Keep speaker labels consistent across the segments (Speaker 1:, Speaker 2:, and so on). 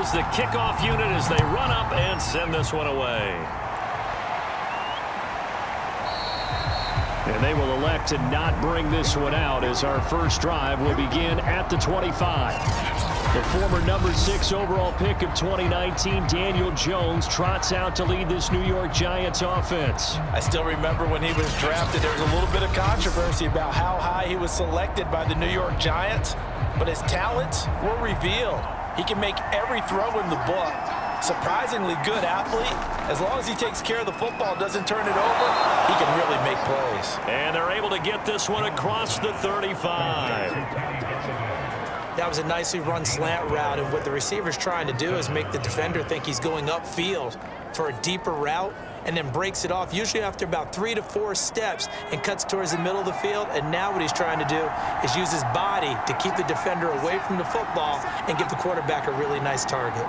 Speaker 1: here's the kickoff unit as they run up and send this one away. And they will elect to not bring this one out as our first drive will begin at the 25. The former number 6 overall pick of 2019, Daniel Jones, trots out to lead this New York Giants offense.
Speaker 2: I still remember when he was drafted, there was a little bit of controversy about how high he was selected by the New York Giants, but his talents were revealed. He can make every throw in the book. Surprisingly good athlete. As long as he takes care of the football, doesn't turn it over, he can really make plays.
Speaker 1: And they're able to get this one across the 35.
Speaker 3: That was a nicely run slant route, and what the receiver's trying to do is make the defender think he's going upfield for a deeper route and then breaks it off, usually after about 3 to 4 steps, and cuts towards the middle of the field. And now what he's trying to do is use his body to keep the defender away from the football and give the quarterback a really nice target.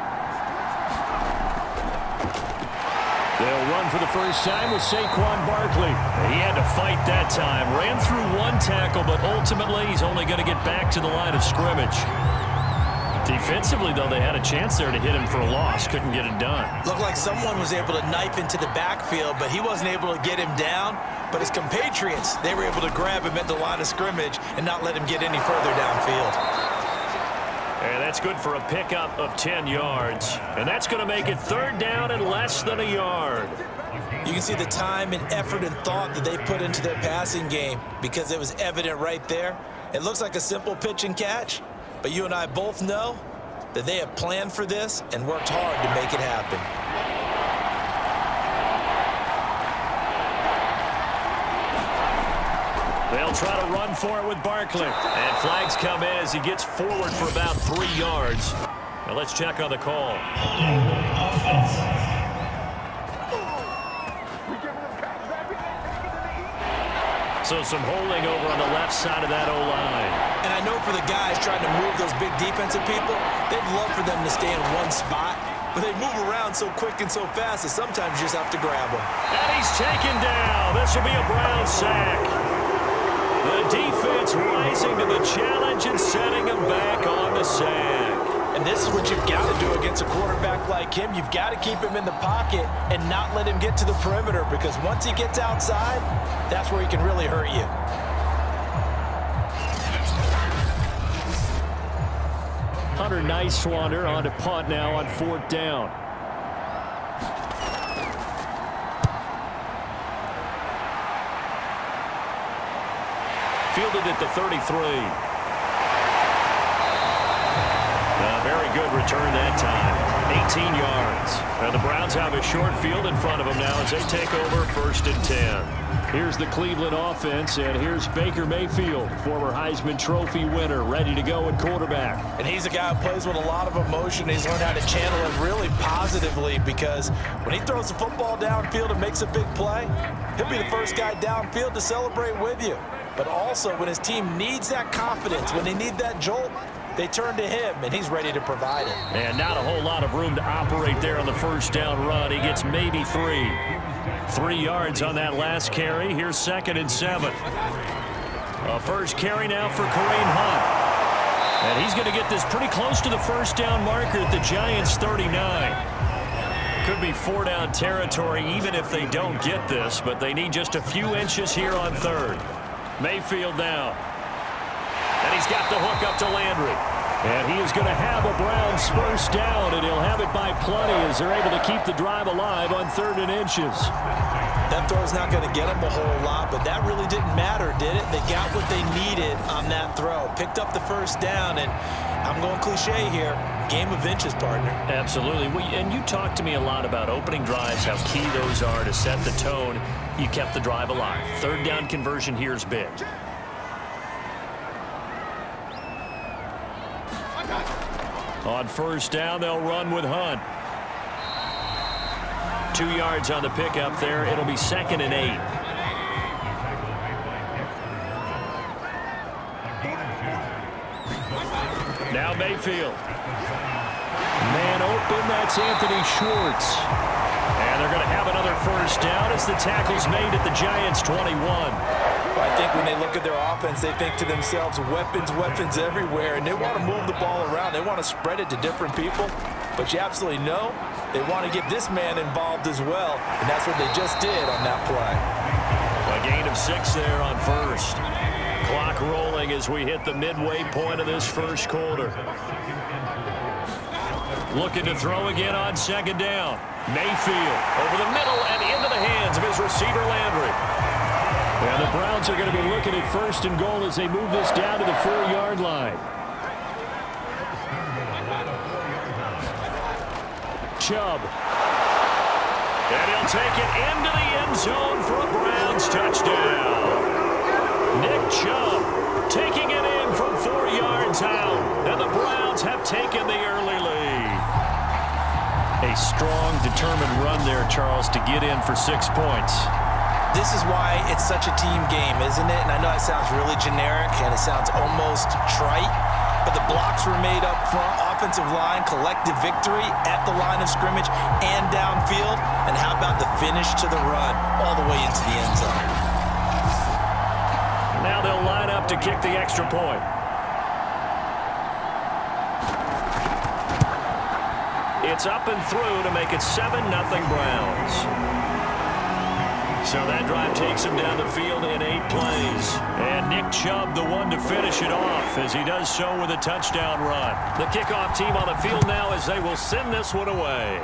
Speaker 1: They'll run for the first time with Saquon Barkley. He had to fight that time. Ran through one tackle, but ultimately he's only going to get back to the line of scrimmage. Defensively, though, they had a chance there to hit him for a loss. Couldn't get it done.
Speaker 3: Looked like someone was able to knife into the backfield, but he wasn't able to get him down. But his compatriots, they were able to grab him at the line of scrimmage and not let him get any further downfield.
Speaker 1: And that's good for a pickup of 10 yards. And that's going to make it 3rd down and less than a yard.
Speaker 3: You can see the time and effort and thought that they put into their passing game because it was evident right there. It looks like a simple pitch and catch, but you and I both know that they have planned for this and worked hard to make it happen.
Speaker 1: They'll try to run for it with Barkley. And flags come in as he gets forward for about 3 yards. Now let's check on the call. So some holding over on the left side of that O-line.
Speaker 3: And I know for the guys trying to move those big defensive people, they'd love for them to stay in one spot. But they move around so quick and so fast that sometimes you just have to grab them.
Speaker 1: And he's taken down. This will be a Brown sack. The defense rising to the challenge and setting him back on the sack.
Speaker 2: And this is what you've got to do against a quarterback like him. You've got to keep him in the pocket and not let him get to the perimeter, because once he gets outside, that's where he can really hurt you.
Speaker 1: Hunter Nicewander on to punt now on 4th down. Fielded at the 33. A very good return that time. 18 yards. And the Browns have a short field in front of them now as they take over 1st and 10. Here's the Cleveland offense, and here's Baker Mayfield, former Heisman Trophy winner, ready to go at quarterback.
Speaker 2: And he's a guy who plays with a lot of emotion. He's learned how to channel it really positively, because when he throws the football downfield and makes a big play, he'll be the first guy downfield to celebrate with you. But also, when his team needs that confidence, when they need that jolt, they turn to him, and he's ready to provide it.
Speaker 1: And not a whole lot of room to operate there on the first down run. He gets maybe 3. 3 yards on that last carry. Here's 2nd and 7. A first carry now for Kareem Hunt. And he's going to get this pretty close to the first down marker at the Giants' 39. Could be 4-down territory even if they don't get this, but they need just a few inches here on 3rd. Mayfield now. And he's got the hook up to Landry. And he is going to have a Browns first down, and he'll have it by plenty as they're able to keep the drive alive on 3rd and inches.
Speaker 3: That throw's not going to get them a whole lot, but that really didn't matter, did it? They got what they needed on that throw. Picked up the first down, and I'm going cliche here. Game of inches, partner.
Speaker 1: Absolutely. And you talked to me a lot about opening drives, how key those are to set the tone. You kept the drive alive. 3rd down conversion here is big. On first down, they'll run with Hunt. 2 yards on the pickup there. It'll be 2nd and 8. Now Mayfield. Man open, that's Anthony Schwartz. And they're going to have another first down as the tackle's made at the Giants' 21.
Speaker 2: I think when they look at their offense, they think to themselves, weapons, weapons everywhere, and they want to move the ball around. They want to spread it to different people. but you absolutely know they want to get this man involved as well, and that's what they just did on that play.
Speaker 1: A gain of 6 there on first. Clock rolling as we hit the midway point of this first quarter. Looking to throw again on second down. Mayfield over the middle and into the hands of his receiver Landry. And the Browns are going to be looking at first and goal as they move this down to the 4-yard line. Chubb. And he'll take it into the end zone for a Browns touchdown. Nick Chubb taking it in from 4 yards out. And the Browns have taken the early lead. A strong, determined run there, Charles, to get in for 6 points.
Speaker 3: This is why it's such a team game, isn't it? And I know it sounds really generic and it sounds almost trite, but the blocks were made up front, offensive line, collective victory at the line of scrimmage and downfield. And how about the finish to the run all the way into the end zone?
Speaker 1: Now they'll line up to kick the extra point. It's up and through to make it 7-0 Browns. So that drive takes him down the field in 8 plays. And Nick Chubb, the one to finish it off, as he does so with a touchdown run. The kickoff team on the field now as they will send this one away.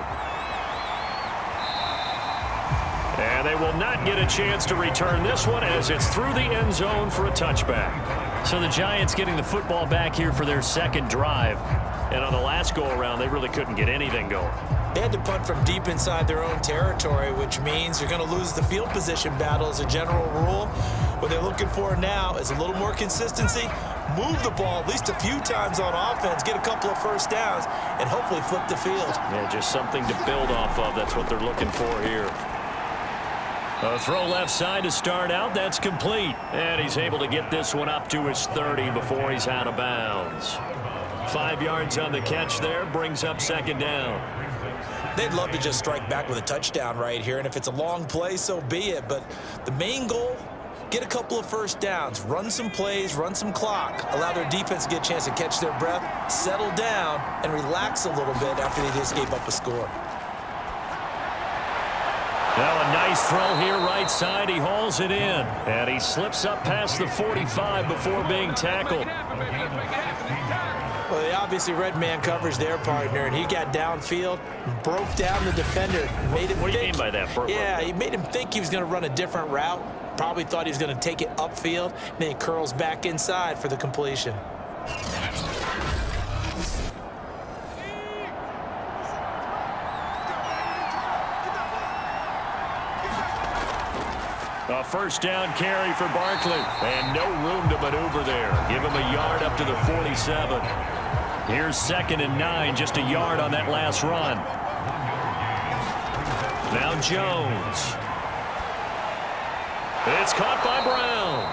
Speaker 1: And they will not get a chance to return this one as it's through the end zone for a touchback. So the Giants getting the football back here for their second drive. And on the last go-around, they really couldn't get anything going.
Speaker 3: They had to punt from deep inside their own territory, which means you're going to lose the field position battle as a general rule. What they're looking for now is a little more consistency, move the ball at least a few times on offense, get a couple of first downs, and hopefully flip the field.
Speaker 1: Yeah, just something to build off of. That's what they're looking for here. A throw left side to start out. That's complete. And he's able to get this one up to his 30 before he's out of bounds. 5 yards on the catch there, brings up second down.
Speaker 3: They'd love to just strike back with a touchdown right here, and if it's a long play, so be it. But the main goal, get a couple of first downs, run some plays, run some clock, allow their defense to get a chance to catch their breath, settle down, and relax a little bit after they just gave up a score.
Speaker 1: Now a nice throw here right side. He hauls it in, and he slips up past the 45 before being tackled.
Speaker 3: Well, they obviously read man coverage their partner, and he got downfield, broke down the defender, made him
Speaker 1: What do you mean by that?
Speaker 3: Yeah, he made him think he was going to run a different route. Probably thought he was going to take it upfield, and then he curls back inside for the completion.
Speaker 1: A first down carry for Barkley, and no room to maneuver there. Give him a yard up to the 47. Here's 2nd and 9, just a yard on that last run. Now Jones. It's caught by Brown.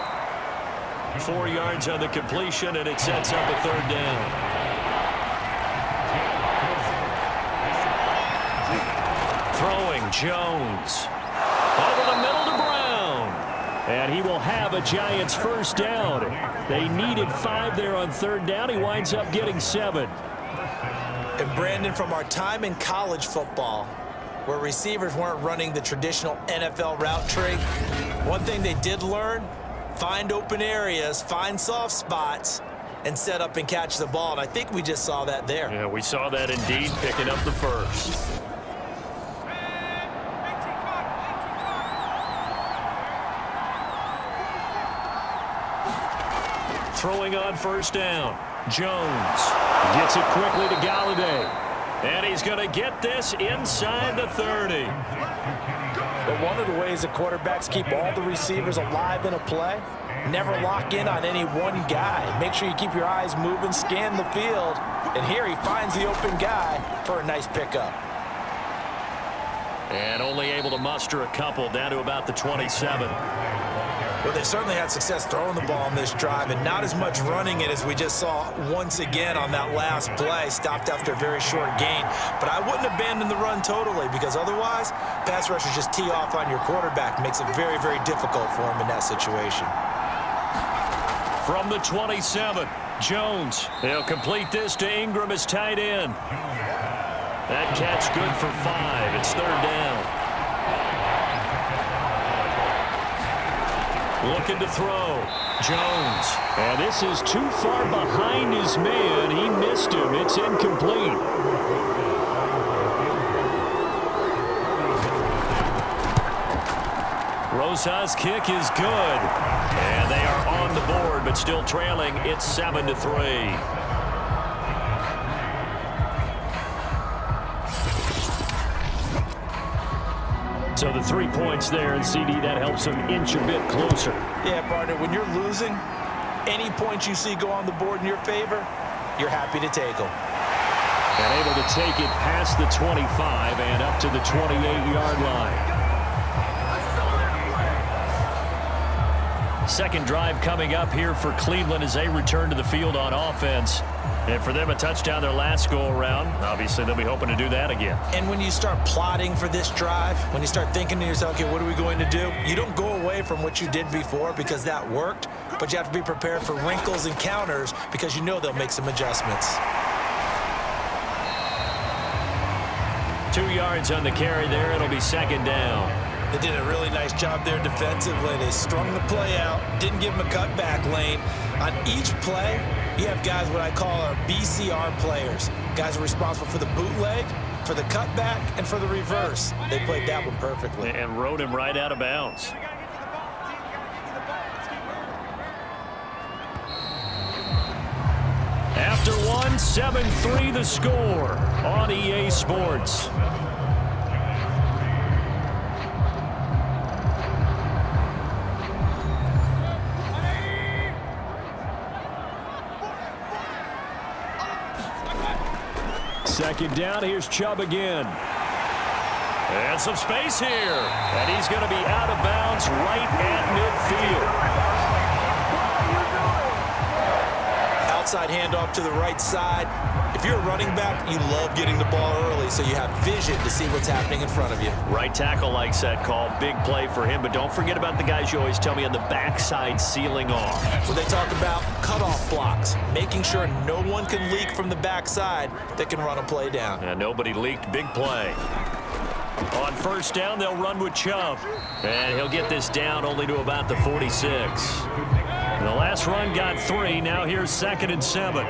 Speaker 1: 4 yards on the completion, and it sets up a 3rd down. Throwing Jones. Over the middle to Brown. And he will have a Giants first down. They needed 5 there on 3rd down. He winds up getting 7.
Speaker 3: And Brandon, from our time in college football, where receivers weren't running the traditional NFL route tree, one thing they did learn, find open areas, find soft spots, and set up and catch the ball. And I think we just saw that there.
Speaker 1: Yeah, we saw that indeed, picking up the first. Throwing on first down. Jones gets it quickly to Galladay. And he's going to get this inside the 30.
Speaker 2: But one of the ways the quarterbacks keep all the receivers alive in a play, never lock in on any one guy. Make sure you keep your eyes moving, scan the field. And here he finds the open guy for a nice pickup.
Speaker 1: And only able to muster a couple down to about the 27.
Speaker 3: Well, they certainly had success throwing the ball on this drive and not as much running it as we just saw once again on that last play. Stopped after a very short gain. But I wouldn't abandon the run totally, because otherwise, pass rushers just tee off on your quarterback. Makes it very, very difficult for him in that situation.
Speaker 1: From the 27, Jones. He'll complete this to Ingram as tight end. That catch good for 5. It's third down. Looking to throw. Jones. And this is too far behind his man. He missed him. It's incomplete. Rosa's kick is good. And they are on the board, but still trailing. It's 7-3. So the 3 points there, and CD, that helps them inch a bit closer.
Speaker 2: Yeah, partner, when you're losing, any points you see go on the board in your favor, you're happy to take them.
Speaker 1: And able to take it past the 25 and up to the 28-yard line. Second drive coming up here for Cleveland as they return to the field on offense. And for them, a touchdown their last go-around. Obviously, they'll be hoping to do that again.
Speaker 3: And when you start plotting for this drive, when you start thinking to yourself, okay, what are we going to do? You don't go away from what you did before because that worked, but you have to be prepared for wrinkles and counters because you know they'll make some adjustments.
Speaker 1: 2 yards on the carry there. It'll be second down.
Speaker 2: They did a really nice job there defensively. They strung the play out, didn't give them a cutback lane. On each play, you have guys what I call our BCR players. Guys are responsible for the bootleg, for the cutback, and for the reverse. They played that one perfectly.
Speaker 1: And rode him right out of bounds. After one, 7-3 the score on EA Sports. Second down, here's Chubb again. And some space here. And he's going to be out of bounds right at midfield.
Speaker 3: Outside handoff to the right side. If you're a running back, you love getting the ball early so you have vision to see what's happening in front of you.
Speaker 1: Right tackle likes that call. Big play for him. But don't forget about the guys you always tell me on the backside sealing off.
Speaker 3: When they talk about cutoff blocks, making sure no one can leak from the backside that can run a play down.
Speaker 1: And nobody leaked. Big play. On first down, they'll run with Chubb. And he'll get this down only to about the 46. And the last run got 3. Now here's 2nd and 7.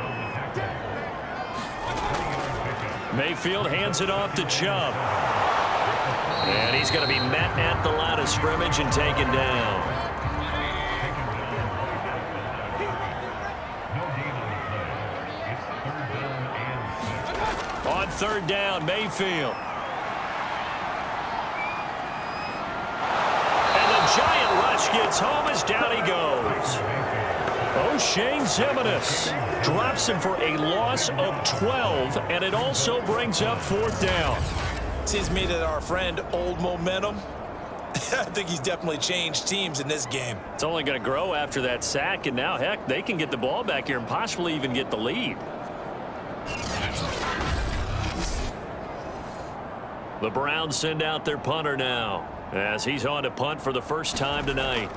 Speaker 1: Mayfield hands it off to Chubb. And he's going to be met at the line of scrimmage and taken down. On third down, Mayfield. And the giant rush gets home as down he goes. O'Shane Ximines drops him for a loss of 12, and it also brings up 4th down.
Speaker 2: Seems to me that our friend Old Momentum, I think he's definitely changed teams in this game.
Speaker 1: It's only going to grow after that sack, and now, heck, they can get the ball back here and possibly even get the lead. The Browns send out their punter now as he's on to punt for the first time tonight.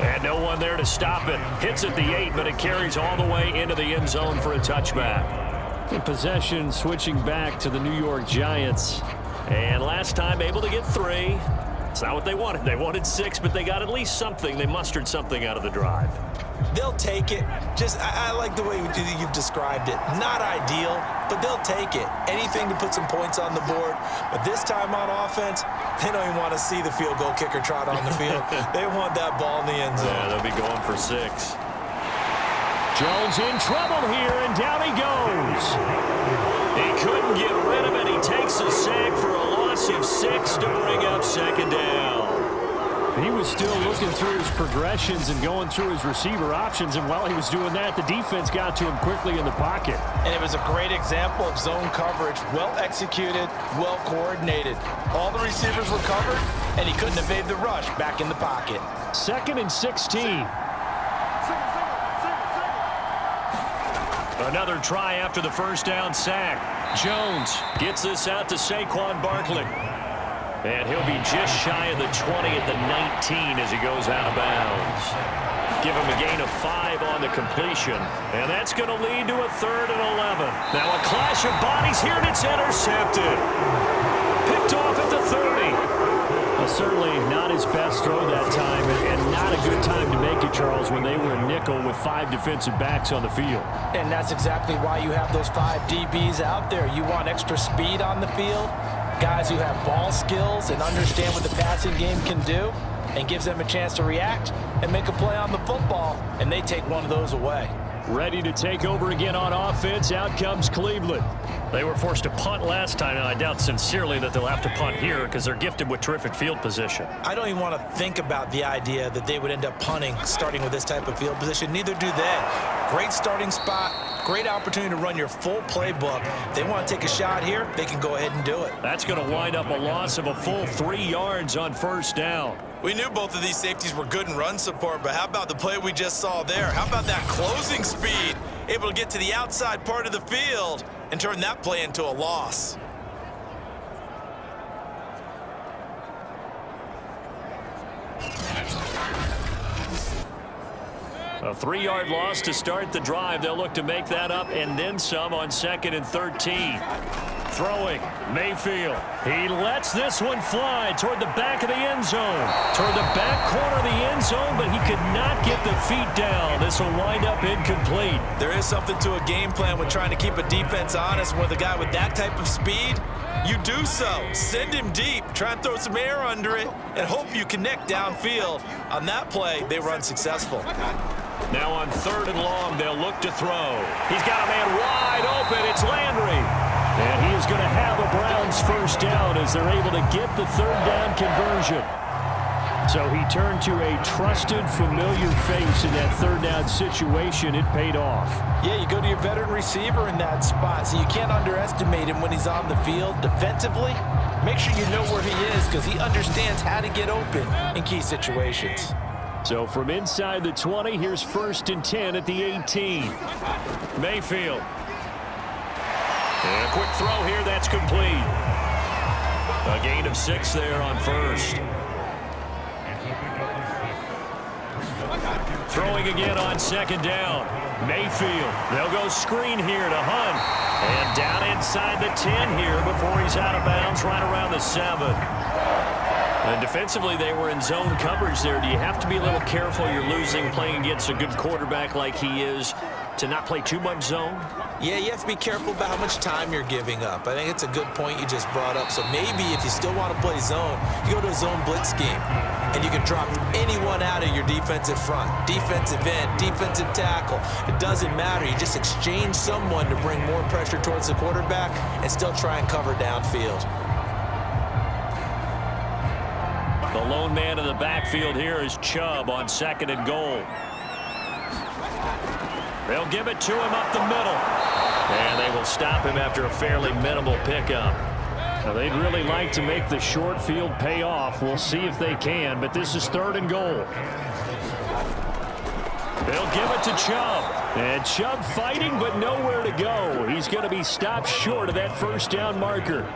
Speaker 1: And no one there to stop it. Hits at the 8, but it carries all the way into the end zone for a touchback. In possession, switching back to the New York Giants. And last time able to get 3. It's not what they wanted. They wanted 6, but they got at least something. They mustered something out of the drive.
Speaker 3: They'll take it. I like the way you've described it. Not ideal, but they'll take it. Anything to put some points on the board. But this time on offense, they don't even want to see the field goal kicker trot on the field. They want that ball in the end zone.
Speaker 1: Yeah, they'll be going for 6. Jones in trouble here, and down he goes. He couldn't get rid of it. He takes a sack for a loss of 6 to bring up 2nd down. He was still looking through his progressions and going through his receiver options, and while he was doing that, the defense got to him quickly in the pocket.
Speaker 2: And it was a great example of zone coverage. Well executed, well coordinated. All the receivers were covered, and he couldn't evade the rush back in the pocket.
Speaker 1: 2nd and 16. Another try after the first down sack. Jones gets this out to Saquon Barkley. And he'll be just shy of the 20 at the 19 as he goes out of bounds. Give him a gain of 5 on the completion. And that's going to lead to a 3rd and 11. Now a clash of bodies here, and it's intercepted. Picked off at the 30. Well, certainly not his best throw that time, and not a good time to make it, Charles, when they were in nickel with 5 defensive backs on the field.
Speaker 2: And that's exactly why you have those 5 DBs out there. You want extra speed on the field, guys who have ball skills and understand what the passing game can do, and gives them a chance to react and make a play on the football, and they take one of those away.
Speaker 1: Ready to take over again on offense. Out comes Cleveland. They were forced to punt last time, and I doubt sincerely that they'll have to punt here because they're gifted with terrific field position.
Speaker 3: I don't even want to think about the idea that they would end up punting starting with this type of field position. Neither do they. Great starting spot, great opportunity to run your full playbook. If they want to take a shot here, they can go ahead and do it.
Speaker 1: That's going to wind up a loss of a full 3 yards on 1st down.
Speaker 4: We knew both of these safeties were good in run support, but how about the play we just saw there? How about that closing speed? Able to get to the outside part of the field and turn that play into a loss.
Speaker 1: A 3-yard loss to start the drive. They'll look to make that up and then some on 2nd and 13. Throwing, Mayfield. He lets this one fly toward the back of the end zone. Toward the back corner of the end zone, but he could not get the feet down. This will wind up incomplete.
Speaker 4: There is something to a game plan with trying to keep a defense honest. With a guy with that type of speed, you do so. Send him deep. Try and throw some air under it and hope you connect downfield. On that play, they were unsuccessful.
Speaker 1: Now on 3rd and long, they'll look to throw. He's got a man wide open. It's Landry. And he is going to have a Browns 1st down as they're able to get the 3rd down conversion. So he turned to a trusted, familiar face in that 3rd down situation. It paid off.
Speaker 2: Yeah, you go to your veteran receiver in that spot, so you can't underestimate him when he's on the field defensively. Make sure you know where he is because he understands how to get open in key situations.
Speaker 1: So from inside the 20, here's 1st and 10 at the 18. Mayfield. And a quick throw here, that's complete. A gain of 6 there on 1st. Throwing again on 2nd down. Mayfield. They'll go screen here to Hunt. And down inside the 10 here before he's out of bounds right around the 7. And defensively, they were in zone coverage there. Do you have to be a little careful? You're losing playing against a good quarterback like he is to not play too much zone?
Speaker 3: Yeah, you have to be careful about how much time you're giving up. I think it's a good point you just brought up. So maybe if you still want to play zone, you go to a zone blitz scheme, and you can drop anyone out of your defensive front, defensive end, defensive tackle. It doesn't matter. You just exchange someone to bring more pressure towards the quarterback and still try and cover downfield.
Speaker 1: The lone man in the backfield here is Chubb on 2nd and goal. They'll give it to him up the middle. And they will stop him after a fairly minimal pickup. Now, they'd really like to make the short field pay off. We'll see if they can, but this is 3rd and goal. They'll give it to Chubb. And Chubb fighting, but nowhere to go. He's going to be stopped short of that 1st down marker.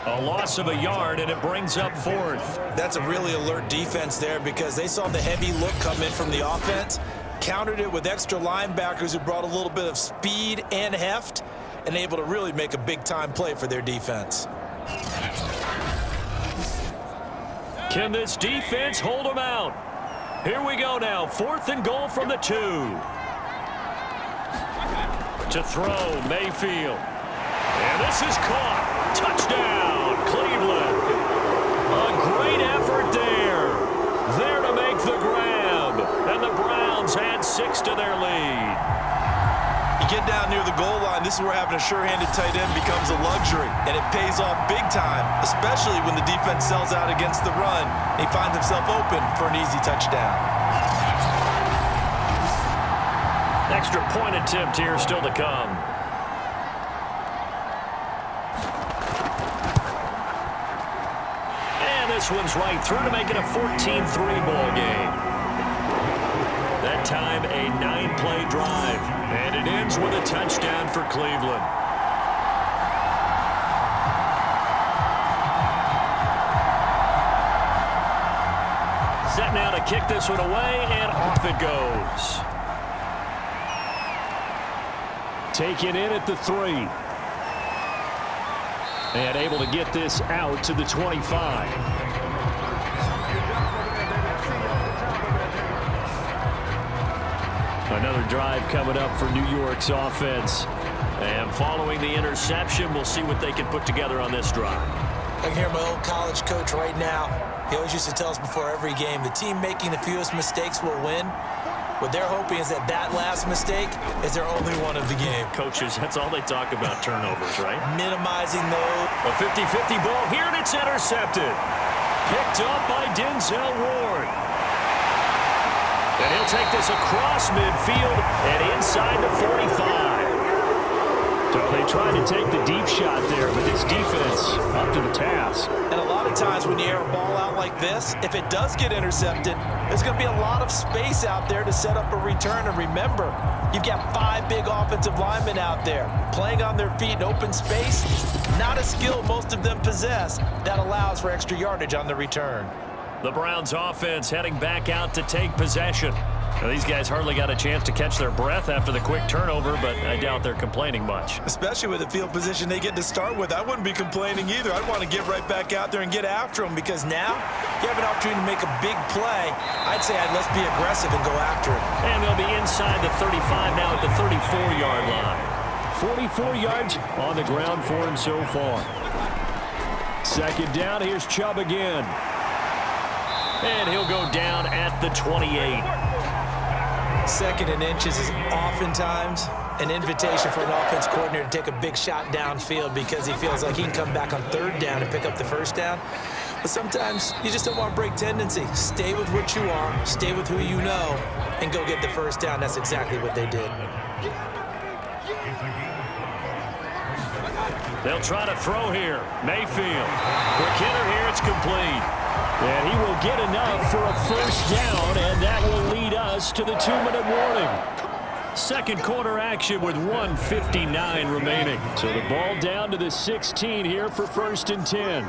Speaker 1: A loss of a yard, and it brings up 4th.
Speaker 3: That's a really alert defense there because they saw the heavy look come in from the offense, countered it with extra linebackers who brought a little bit of speed and heft, and able to really make a big-time play for their defense.
Speaker 1: Can this defense hold them out? Here we go now, 4th and goal from the 2. To throw, Mayfield. And this is caught. Touchdown, Cleveland. A great effort there. There to make the grab. And the Browns add 6 to their lead.
Speaker 4: You get down near the goal line, this is where having a sure-handed tight end becomes a luxury, and it pays off big time, especially when the defense sells out against the run, and he finds himself open for an easy touchdown.
Speaker 1: Extra point attempt here still to come. And this one's right through to make it a 14-3 ball game. That time a 9-play drive, and it ends with a touchdown for Cleveland. Set now to kick this one away, and off it goes. Taken in at the 3. And able to get this out to the 25. Another drive coming up for New York's offense. And following the interception, we'll see what they can put together on this drive.
Speaker 3: I can hear my old college coach right now. He always used to tell us before every game, the team making the fewest mistakes will win. What they're hoping is that last mistake is their only one of the game.
Speaker 1: Coaches, that's all they talk about, turnovers, right?
Speaker 3: Minimizing those.
Speaker 1: A 50-50 ball here, and it's intercepted. Picked up by Denzel Ward. And he'll take this across midfield and inside the 45. So they tried to take the deep shot there, but this defense up to the task.
Speaker 2: And a lot of times when you air a ball out like this, if it does get intercepted, there's going to be a lot of space out there to set up a return. And remember, you've got 5 big offensive linemen out there playing on their feet in open space. Not a skill most of them possess that allows for extra yardage on the return.
Speaker 1: The Browns offense heading back out to take possession. Now, these guys hardly got a chance to catch their breath after the quick turnover, but I doubt they're complaining much.
Speaker 4: Especially with the field position they get to start with. I wouldn't be complaining either. I'd want to get right back out there and get after them, because now you have an opportunity to make a big play. I'd say let's be aggressive and go after it.
Speaker 1: And they'll be inside the 35 now at the 34-yard line. 44 yards on the ground for him so far. Second down, here's Chubb again. And he'll go down at the 28.
Speaker 3: Second and inches is oftentimes an invitation for an offense coordinator to take a big shot downfield because he feels like he can come back on third down and pick up the first down. But sometimes you just don't want to break tendency. Stay with what you are, stay with who you know, and go get the first down. That's exactly what they did.
Speaker 1: They'll try to throw here. Mayfield. Quick hitter here. It's complete. And he will get enough for a first down, and that will lead us to the 2-minute warning. Second quarter action with 1:59 remaining. So the ball down to the 16 here for 1st and 10.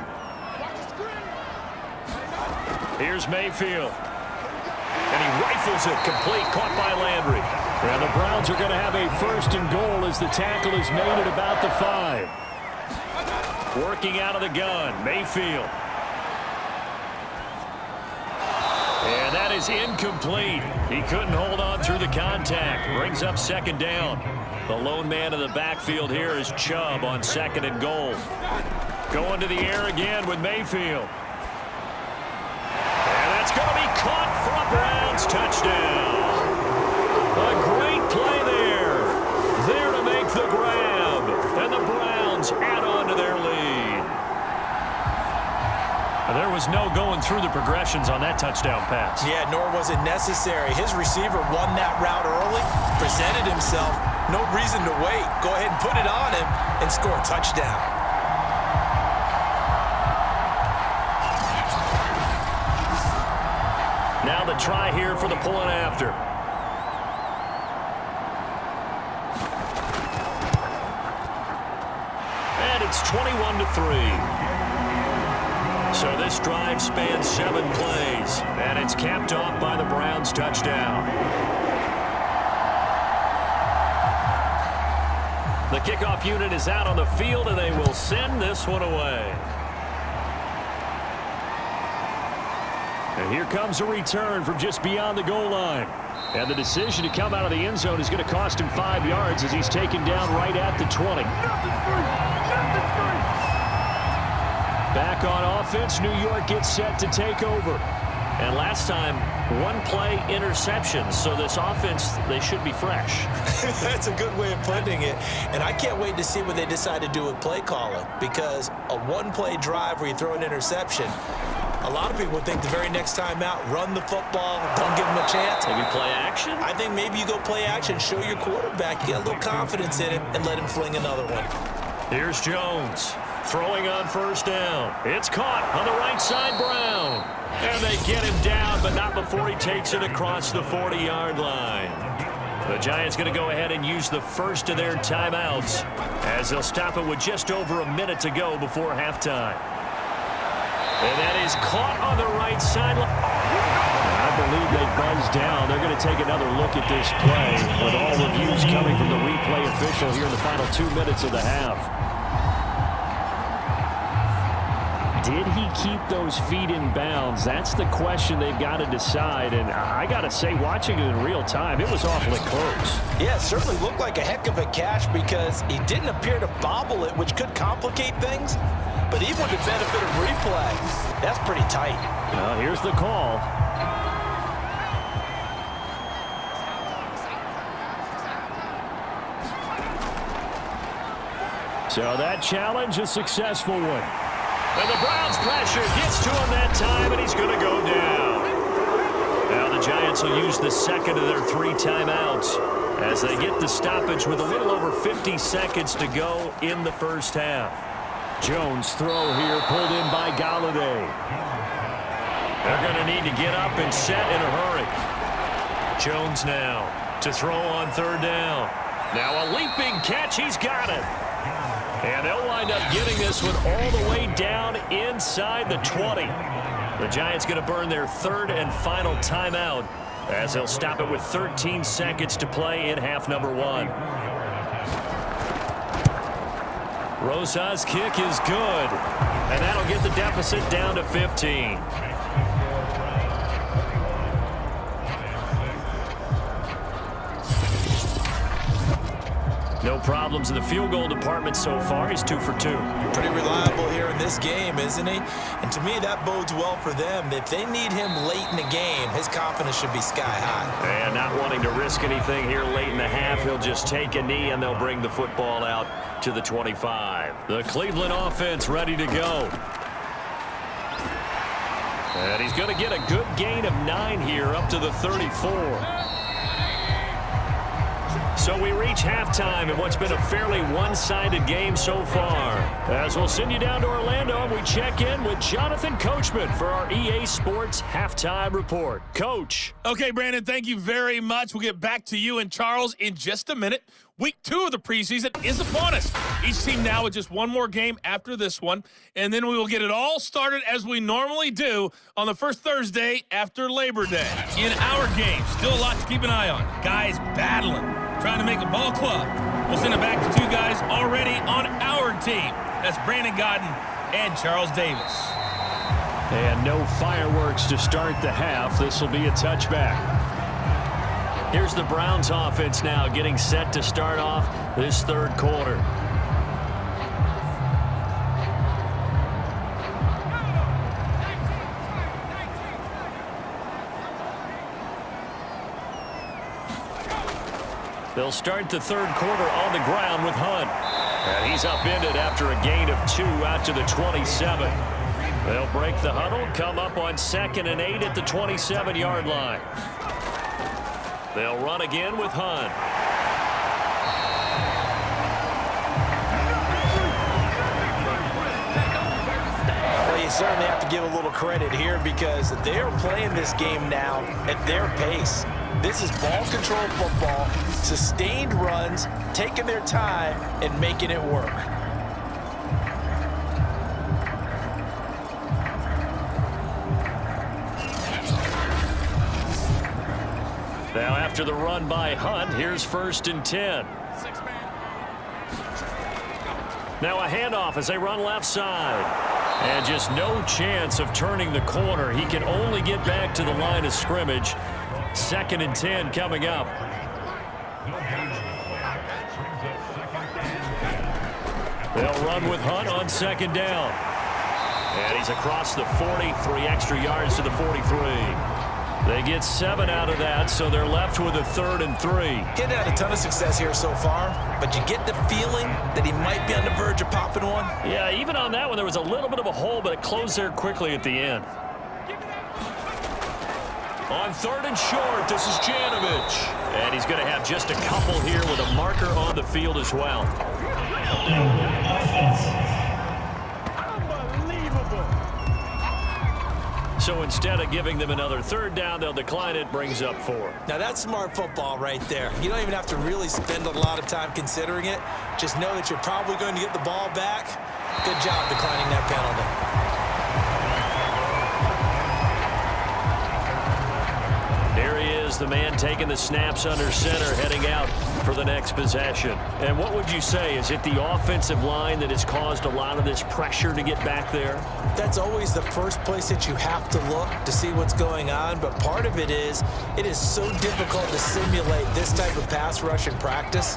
Speaker 1: Here's Mayfield. And he rifles it complete, caught by Landry. And the Browns are going to have a 1st and goal as the tackle is made at about the 5. Working out of the gun, Mayfield. And that is incomplete. He couldn't hold on through the contact. Brings up 2nd down. The lone man in the backfield here is Chubb on 2nd and goal. Going to the air again with Mayfield. And that's going to be caught for a Browns touchdown. A great play there. There to make the grab. And the Browns add on to their lead. There was no going through the progressions on that touchdown pass.
Speaker 3: Yeah, nor was it necessary. His receiver won that route early, presented himself. No reason to wait. Go ahead and put it on him and score a touchdown.
Speaker 1: Now the try here for the pulling after. And it's 21-3. So this drive spans 7 plays, and it's capped off by the Browns touchdown. The kickoff unit is out on the field, and they will send this one away. And here comes a return from just beyond the goal line. And the decision to come out of the end zone is going to cost him 5 yards as he's taken down right at the 20. Back on offense, New York gets set to take over. And last time, 1-play interceptions. So this offense, they should be fresh.
Speaker 3: That's a good way of putting it. And I can't wait to see what they decide to do with play calling, because a 1-play drive where you throw an interception, a lot of people think the very next time out, run the football, don't give them a chance.
Speaker 1: Maybe play action?
Speaker 3: I think maybe you go play action, show your quarterback, get a little confidence in him, and let him fling another one.
Speaker 1: Here's Jones. Throwing on 1st down. It's caught on the right side, Brown. And they get him down, but not before he takes it across the 40-yard line. The Giants going to go ahead and use the first of their timeouts as they'll stop it with just over a minute to go before halftime. And that is caught on the right sideline. believe they buzzed down. They're going to take another look at this play with all reviews coming from the replay official here in the final 2 minutes of the half. Did he keep those feet in bounds? That's the question they've got to decide. And I got to say, watching it in real time, it was awfully close.
Speaker 2: Yeah, it certainly looked like a heck of a catch because he didn't appear to bobble it, which could complicate things. But even with the benefit of replay, that's pretty tight.
Speaker 1: Well, here's the call. So that challenge, a successful one. And the Browns' pressure gets to him that time, and he's going to go down. Now the Giants will use the second of their 3 timeouts as they get the stoppage with a little over 50 seconds to go in the first half. Jones' throw here pulled in by Galladay. They're going to need to get up and set in a hurry. Jones now to throw on 3rd down. Now a leaping catch. He's got it. And they'll wind up getting this one all the way down inside the 20. The Giants going to burn their 3rd and final timeout as they'll stop it with 13 seconds to play in half number 1. Rosa's kick is good, and that'll get the deficit down to 15. No problems in the field goal department so far. He's 2 for 2.
Speaker 3: Pretty reliable here in this game, isn't he? And to me, that bodes well for them. If they need him late in the game, his confidence should be sky high.
Speaker 1: And not wanting to risk anything here late in the half, he'll just take a knee, and they'll bring the football out to the 25. The Cleveland offense ready to go. And he's going to get a good gain of 9 here up to the 34. So we reach halftime in what's been a fairly one-sided game so far. As we'll send you down to Orlando, and we check in with Jonathan Coachman for our EA Sports Halftime Report. Coach.
Speaker 5: Okay, Brandon, thank you very much. We'll get back to you and Charles in just a minute. Week 2 of the preseason is upon us. Each team now with just one more game after this one, and then we will get it all started as we normally do on the first Thursday after Labor Day. In our game, still a lot to keep an eye on. Guys battling, trying to make a ball club. We'll send it back to 2 guys already on our team. That's Brandon Godden and Charles Davis.
Speaker 1: And no fireworks to start the half. This will be a touchback. Here's the Browns offense now getting set to start off this 3rd quarter. They'll start the 3rd quarter on the ground with Hunt. And he's upended after a gain of 2 out to the 27. They'll break the huddle, come up on 2nd and 8 at the 27-yard line. They'll run again with Hunt.
Speaker 2: Well, you certainly have to give a little credit here because they are playing this game now at their pace. This is ball control football, sustained runs, taking their time and making it work.
Speaker 1: Now after the run by Hunt, here's 1st and 10. Now a handoff as they run left side. And just no chance of turning the corner. He can only get back to the line of scrimmage. 2nd and 10 coming up. They'll run with Hunt on 2nd down. And he's across the 40, 3 extra yards to the 43. They get 7 out of that, so they're left with a 3rd and 3.
Speaker 3: Getting had a ton of success here so far, but you get the feeling that he might be on the verge of popping one.
Speaker 1: Yeah, even on that one, there was a little bit of a hole, but it closed there quickly at the end. On 3rd and short, this is Janovich. And he's going to have just a couple here with a marker on the field as well. So instead of giving them another 3rd down, they'll decline it, brings up 4.
Speaker 3: Now that's smart football right there. You don't even have to really spend a lot of time considering it. Just know that you're probably going to get the ball back. Good job declining that penalty.
Speaker 1: is the man taking the snaps under center, heading out for the next possession. And what would you say? Is it the offensive line that has caused a lot of this pressure to get back there?
Speaker 3: That's always the first place that you have to look to see what's going on, but part of it is so difficult to simulate this type of pass rush in practice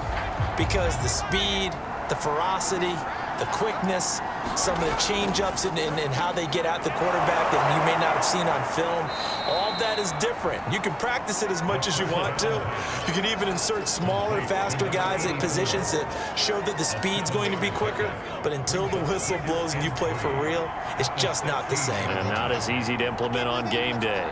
Speaker 3: because the speed, the ferocity, the quickness, some of the change-ups and how they get at the quarterback that you may not have seen on film, all that is different. You can practice it as much as you want to. You can even insert smaller, faster guys in positions that show that the speed's going to be quicker, but until the whistle blows and you play for real, it's just not the same.
Speaker 1: And not as easy to implement on game day.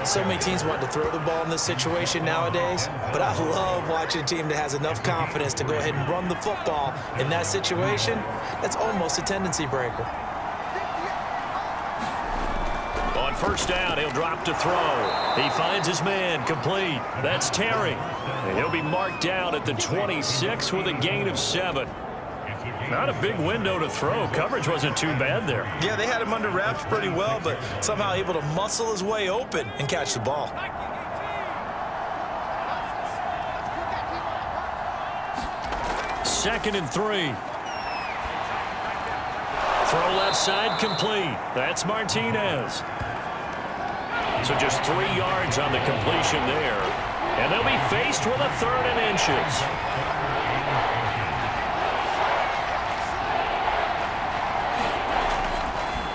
Speaker 3: So many teams want to throw the ball in this situation nowadays, but I love watching a team that has enough confidence to go ahead and run the football in that situation. That's almost a tendency breaker.
Speaker 1: On first down, he'll drop to throw. He finds his man, complete. That's Terry. And he'll be marked down at the 26 with a gain of 7. Not a big window to throw. Coverage wasn't too bad there.
Speaker 4: Yeah, they had him under wraps pretty well, but somehow able to muscle his way open and catch the ball.
Speaker 1: Second and 3. Throw left side, complete. That's Martinez. So just 3 yards on the completion there. And they'll be faced with a 3rd and inches.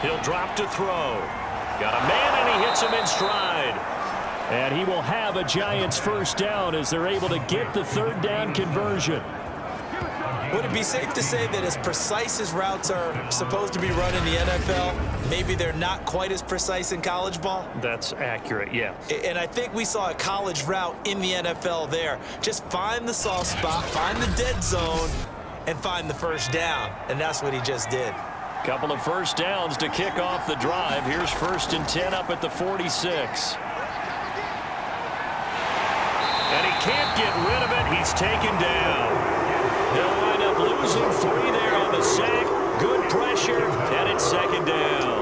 Speaker 1: He'll drop to throw. Got a man, and he hits him in stride. And he will have a Giants first down as they're able to get the 3rd down conversion.
Speaker 3: Would it be safe to say that as precise as routes are supposed to be run in the NFL, maybe they're not quite as precise in college ball?
Speaker 1: That's accurate, yeah.
Speaker 3: And I think we saw a college route in the NFL there. Just find the soft spot, find the dead zone, and find the first down. And that's what he just did.
Speaker 1: Couple of first downs to kick off the drive. Here's 1st and 10 up at the 46. And he can't get rid of it. He's taken down. They'll wind up losing 3 there on the sack. Good pressure, and it's 2nd down.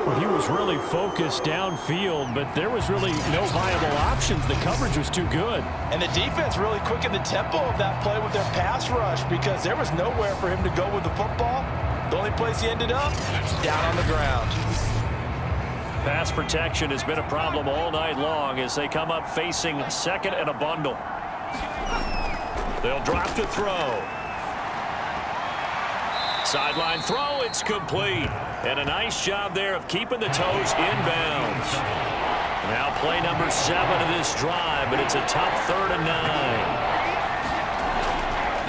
Speaker 1: Well, he was really focused downfield, but there was really no viable options. The coverage was too good.
Speaker 2: And the defense really quickened the tempo of that play with their pass rush because there was nowhere for him to go with the football. The only place he ended up, down on the ground.
Speaker 1: Pass protection has been a problem all night long as they come up facing 2nd and a bundle. They'll drop to throw. Sideline throw, it's complete. And a nice job there of keeping the toes inbounds. Now play number 7 of this drive, but it's a tough 3rd and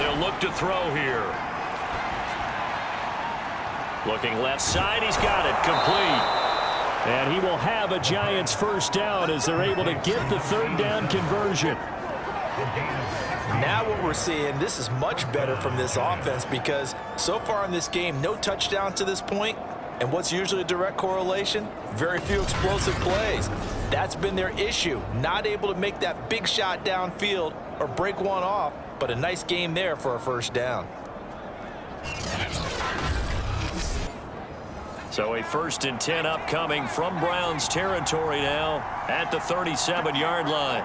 Speaker 1: 9. They'll look to throw here. Looking left side, he's got it, complete. And he will have a Giants first down as they're able to get the 3rd down conversion.
Speaker 2: Now what we're seeing, this is much better from this offense because so far in this game, no touchdown to this point. And what's usually a direct correlation? Very few explosive plays. That's been their issue. Not able to make that big shot downfield or break one off, but a nice game there for a first down.
Speaker 1: So a 1st and 10 upcoming from Browns territory now at the 37-yard line.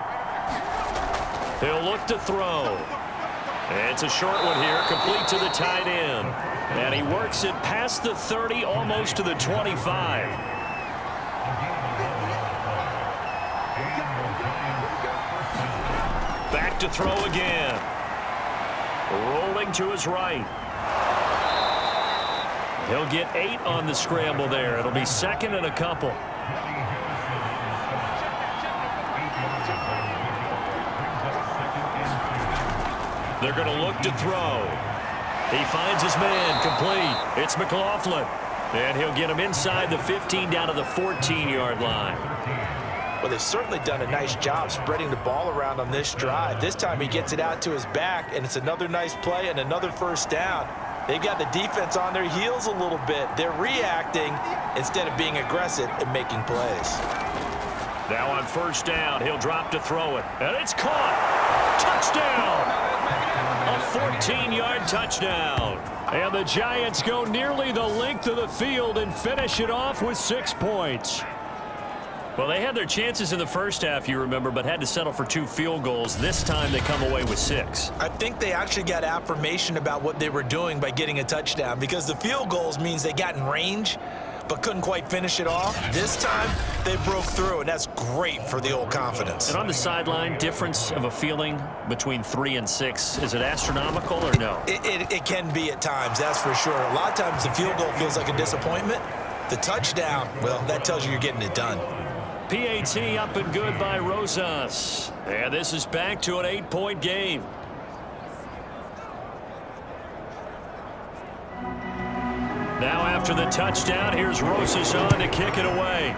Speaker 1: He'll look to throw. It's a short one here, complete to the tight end. And he works it past the 30, almost to the 25. Back to throw again. Rolling to his right. He'll get 8 on the scramble there. It'll be 2nd and a couple. They're going to look to throw. He finds his man, complete. It's McLaughlin. And he'll get him inside the 15 down to the 14-yard line.
Speaker 2: Well, they've certainly done a nice job spreading the ball around on this drive. This time he gets it out to his back, and it's another nice play and another first down. They've got the defense on their heels a little bit. They're reacting instead of being aggressive and making plays.
Speaker 1: Now on first down, he'll drop to throw it. And it's caught. Touchdown. A 14-yard touchdown. And the Giants go nearly the length of the field and finish it off with 6 points. Well, they had their chances in the first half, you remember, but had to settle for 2 field goals. This time they come away with 6.
Speaker 3: I think they actually got affirmation about what they were doing by getting a touchdown, because the field goals means they got in range but couldn't quite finish it off. This time they broke through, and that's great for the old confidence.
Speaker 1: And on the sideline, difference of a feeling between 3 and 6, is it astronomical or no?
Speaker 3: It can be at times, that's for sure. A lot of times the field goal feels like a disappointment. The touchdown, well, that tells you you're getting it done.
Speaker 1: PAT up and good by Rosas. And this is back to an 8-point game. Now after the touchdown, here's Rosas on to kick it away.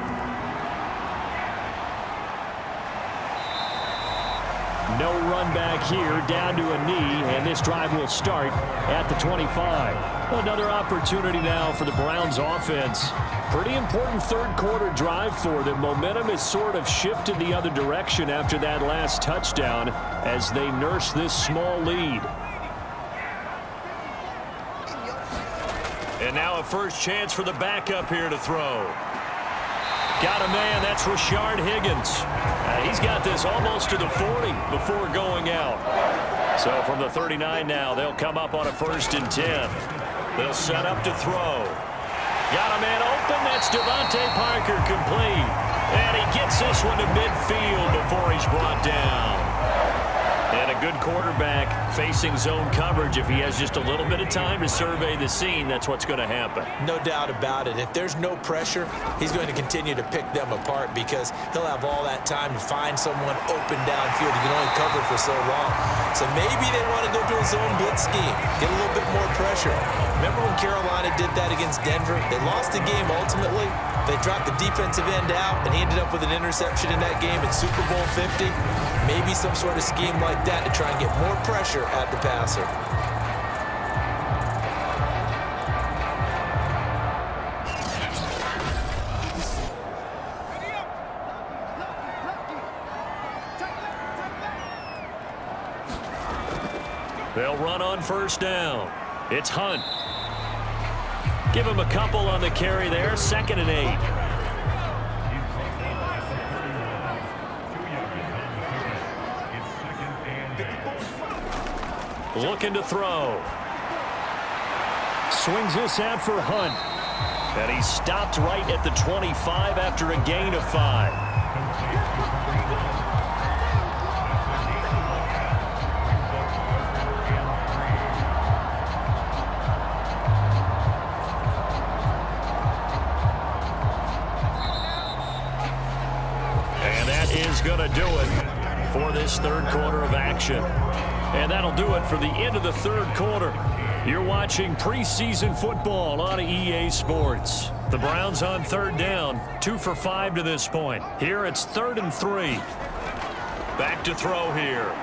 Speaker 1: No run back here, down to a knee, and this drive will start at the 25. Another opportunity now for the Browns offense. Pretty important third-quarter drive for them. Momentum has sort of shifted the other direction after that last touchdown as they nurse this small lead. And now a first chance for the backup here to throw. Got a man, that's Rashard Higgins. He's got this almost to the 40 before going out. So from the 39 now, they'll come up on a 1st and 10. They'll set up to throw. Got a man open, that's Devontae Parker, complete. And he gets this one to midfield before he's brought down. And a good quarterback facing zone coverage. If he has just a little bit of time to survey the scene, that's what's going to happen.
Speaker 3: No doubt about it. If there's no pressure, he's going to continue to pick them apart because he'll have all that time to find someone open downfield. He can only cover for so long. So maybe they want to go to a zone blitz scheme, get a little bit more pressure. Remember when Carolina did that against Denver? They lost the game ultimately. They dropped the defensive end out, and he ended up with an interception in that game in Super Bowl 50. Maybe some sort of scheme like that to try and get more pressure at the passer.
Speaker 1: They'll run on 1st down. It's Hunt. Give him a couple on the carry there. 2nd and 8. Looking to throw. Swings this out for Hunt. And he's stopped right at the 25 after a gain of 5. And that is going to do it for this 3rd quarter of action. And that'll do it for the end of the 3rd quarter. You're watching preseason football on EA Sports. The Browns on 3rd down, 2 for 5 to this point. Here it's 3rd and 3. Back to throw here.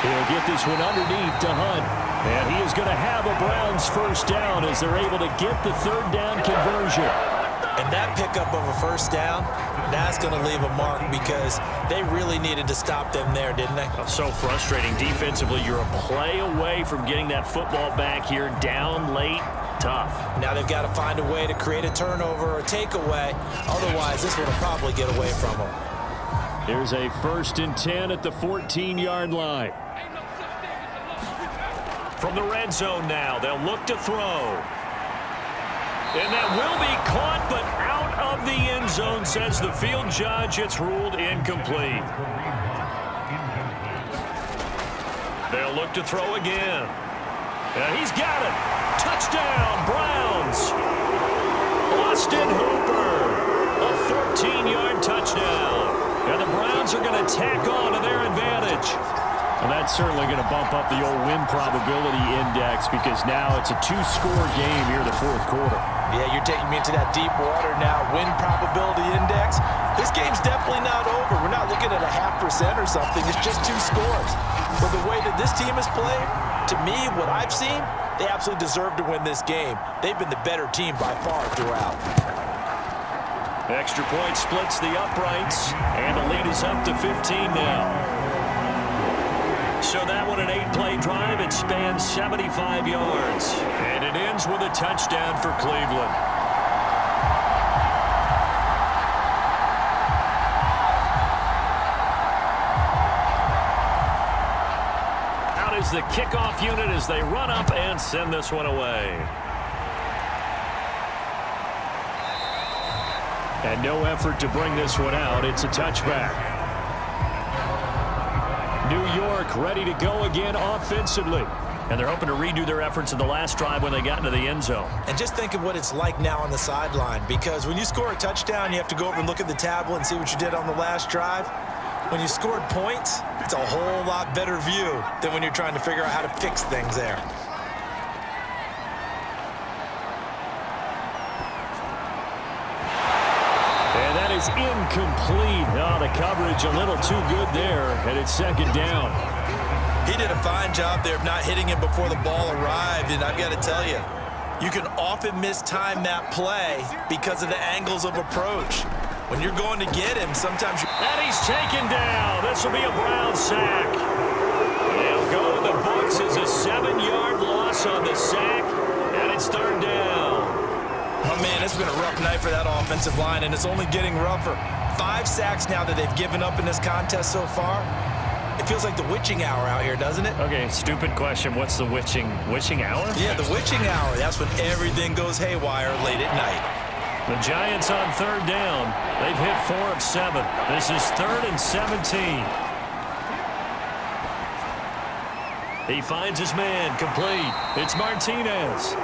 Speaker 1: He'll get this one underneath to Hunt. And he is going to have a Browns 1st down as they're able to get the 3rd down conversion.
Speaker 3: And that pickup of a 1st down, that's going to leave a mark because they really needed to stop them there, didn't they?
Speaker 1: So frustrating. Defensively, you're a play away from getting that football back here. Down late, tough.
Speaker 3: Now they've got to find a way to create a turnover or a takeaway. Otherwise, this one will probably get away from them.
Speaker 1: Here's a 1st and 10 at the 14-yard line. From the red zone now, they'll look to throw. And that will be caught, but out of the end zone, says the field judge. It's ruled incomplete. They'll look to throw again. And he's got it. Touchdown, Browns. Austin Hooper. A 14-yard touchdown. And the Browns are going to tack on to their advantage. Well, that's certainly going to bump up the old win probability index because now it's a 2-score game here in the 4th quarter.
Speaker 3: Yeah, you're taking me into that deep water now. Win probability index. This game's definitely not over. We're not looking at a 0.5% or something. It's just 2 scores. But the way that this team has played, to me, what I've seen, they absolutely deserve to win this game. They've been the better team by far throughout.
Speaker 1: Extra point splits the uprights, and the lead is up to 15 now. So that one an 8-play drive. It spans 75 yards. And it ends with a touchdown for Cleveland. Out is the kickoff unit as they run up and send this one away. And no effort to bring this one out. It's a touchback. New York ready to go again offensively. And they're hoping to redo their efforts in the last drive when they got into the end zone.
Speaker 3: And just think of what it's like now on the sideline, because when you score a touchdown, you have to go over and look at the tablet and see what you did on the last drive. When you scored points, it's a whole lot better view than when you're trying to figure out how to fix things there.
Speaker 1: Is incomplete. Oh, the coverage a little too good there, and it's second down.
Speaker 4: He did a fine job there of not hitting him before the ball arrived, and I've got to tell you, you can often mistime that play because of the angles of approach. When you're going to get him, sometimes
Speaker 1: And he's taken down. This will be a Brown sack. They'll go in the books as a 7-yard loss on the sack, and it's third down.
Speaker 4: Oh, man, it's been a rough night for that offensive line, and it's only getting rougher. 5 sacks now that they've given up in this contest so far. It feels like the witching hour out here, doesn't it?
Speaker 1: Okay, stupid question. What's the witching hour?
Speaker 4: Yeah, the witching hour. That's when everything goes haywire late at night.
Speaker 1: The Giants on third down. They've hit 4 of 7. This is 3rd and 17. He finds his man, complete. It's Martinez.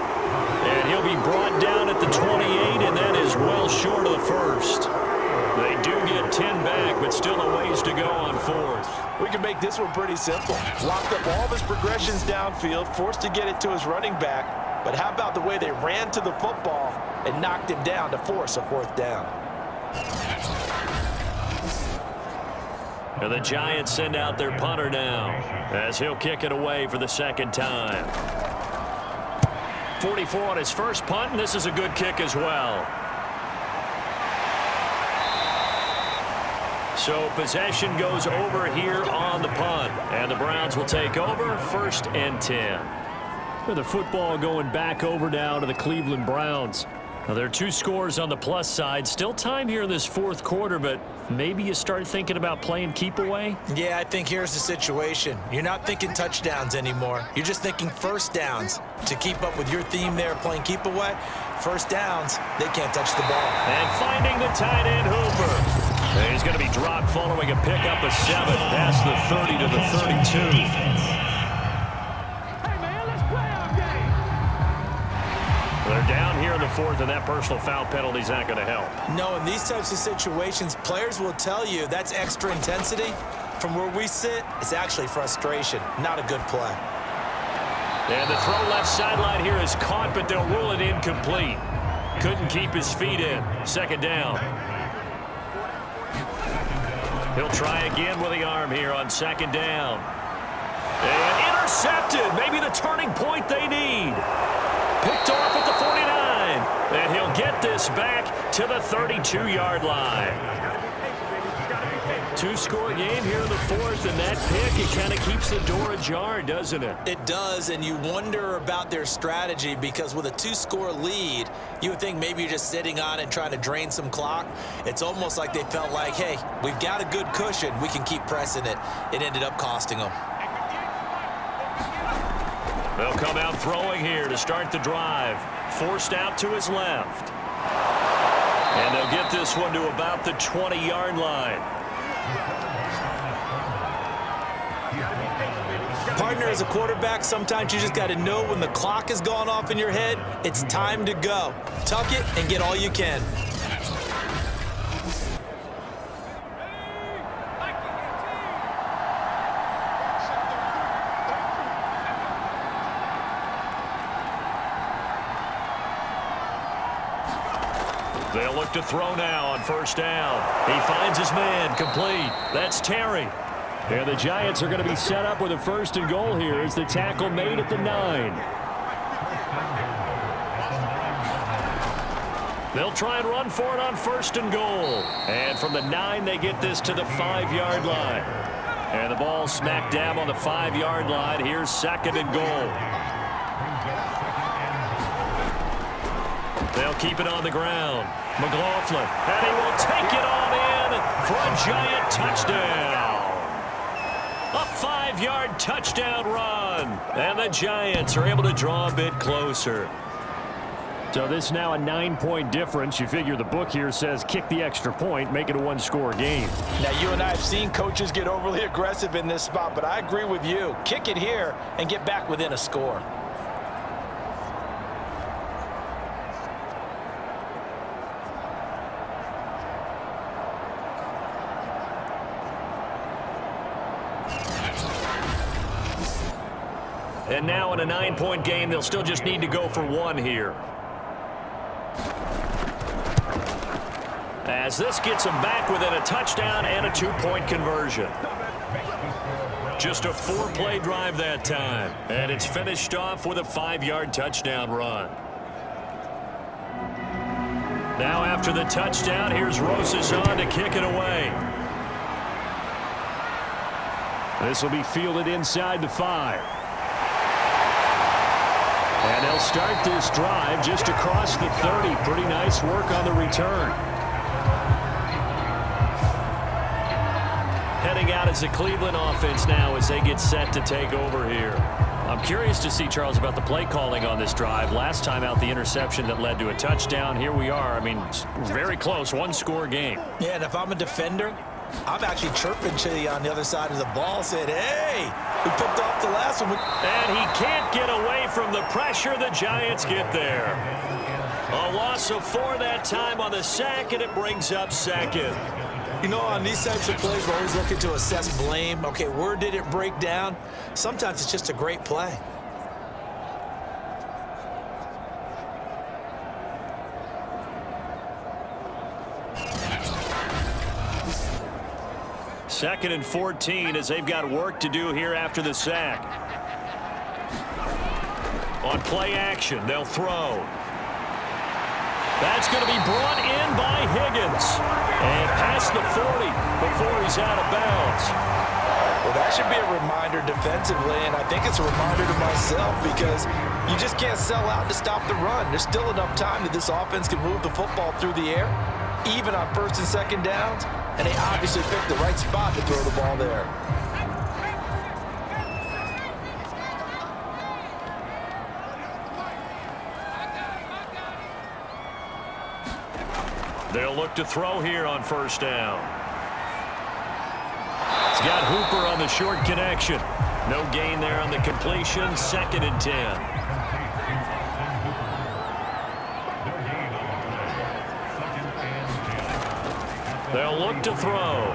Speaker 1: And he'll be brought down at the 28, and that is well short of the first. They do get 10 back, but still a ways to go on 4th.
Speaker 2: We can make this one pretty simple. Locked up all of his progressions downfield, forced to get it to his running back. But how about the way they ran to the football and knocked him down to force a 4th down?
Speaker 1: And the Giants send out their punter now as he'll kick it away for the second time. 44 on his first punt, and this is a good kick as well. So possession goes over here on the punt, and the Browns will take over 1st and 10. With the football going back over now to the Cleveland Browns. Now, there are 2 scores on the plus side. Still time here in this 4th quarter, but maybe you start thinking about playing keep away?
Speaker 3: Yeah, I think here's the situation. You're not thinking touchdowns anymore. You're just thinking first downs. To keep up with your theme there, playing keep away, first downs, they can't touch the ball.
Speaker 1: And finding the tight end, Hooper. And he's going to be dropped following a pickup of 7 past the 30 to the 32. They're down here in the 4th, and that personal foul penalty is not going to help.
Speaker 3: No, in these types of situations, players will tell you that's extra intensity. From where we sit, it's actually frustration, not a good play.
Speaker 1: And the throw left sideline here is caught, but they'll rule it incomplete. Couldn't keep his feet in. Second down. He'll try again with the arm here on second down. And intercepted. Maybe the turning point they need. Picked off at the 49. And he'll get this back to the 32-yard line. 2-score game here in the 4th, and that pick, it kind of keeps the door ajar, doesn't it?
Speaker 3: It does, and you wonder about their strategy because with a 2-score lead, you would think maybe you're just sitting on it and trying to drain some clock. It's almost like they felt like, hey, we've got a good cushion. We can keep pressing it. It ended up costing them.
Speaker 1: They'll come out throwing here to start the drive. Forced out to his left. And they'll get this one to about the 20-yard line.
Speaker 3: Partner, as a quarterback, sometimes you just got to know when the clock has gone off in your head, it's time to go. Tuck it and get all you can.
Speaker 1: They'll look to throw now on first down. He finds his man, complete. That's Terry. And the Giants are going to be set up with a 1st and goal here as the tackle made at the 9. They'll try and run for it on 1st and goal. And from the 9, they get this to the 5-yard line. And the ball smack dab on the 5-yard line. Here's 2nd and goal. They'll keep it on the ground. McLaughlin, and he will take it on in for a giant touchdown. A 5-yard touchdown run. And the Giants are able to draw a bit closer. So this is now a 9-point difference. You figure the book here says kick the extra point, make it a 1-score game.
Speaker 2: Now, you and I have seen coaches get overly aggressive in this spot, but I agree with you. Kick it here and get back within a score.
Speaker 1: And now in a 9-point game, they'll still just need to go for 1 here. As this gets them back within a touchdown and a 2-point conversion. Just a 4-play drive that time. And it's finished off with a 5-yard touchdown run. Now after the touchdown, here's Rosas on to kick it away. This will be fielded inside the 5. And they'll start this drive just across the 30. Pretty nice work on the return. Heading out as the Cleveland offense now as they get set to take over here. I'm curious to see, Charles, about the play calling on this drive. Last time out, the interception that led to a touchdown. Here we are. I mean, very close, 1-score game.
Speaker 3: Yeah, and if I'm a defender, I'm actually chirping to you on the other side of the ball, saying, hey, we picked off the last one.
Speaker 1: And he can't get away from the pressure. The Giants get there. A loss of 4 that time on the sack, and it brings up 2nd.
Speaker 3: You know, on these types of plays, we're always looking to assess blame. Okay, where did it break down? Sometimes it's just a great play.
Speaker 1: Second and 14 as they've got work to do here after the sack. On play action, they'll throw. That's going to be brought in by Higgins. And past the 40 before he's out of bounds.
Speaker 2: Well, that should be a reminder defensively, and I think it's a reminder to myself because you just can't sell out to stop the run. There's still enough time that this offense can move the football through the air, even on 1st and 2nd downs, and they obviously picked the right spot to throw the ball there.
Speaker 1: They'll look to throw here on 1st down. He's got Hooper on the short connection. No gain there on the completion. 2nd and 10. They'll look to throw.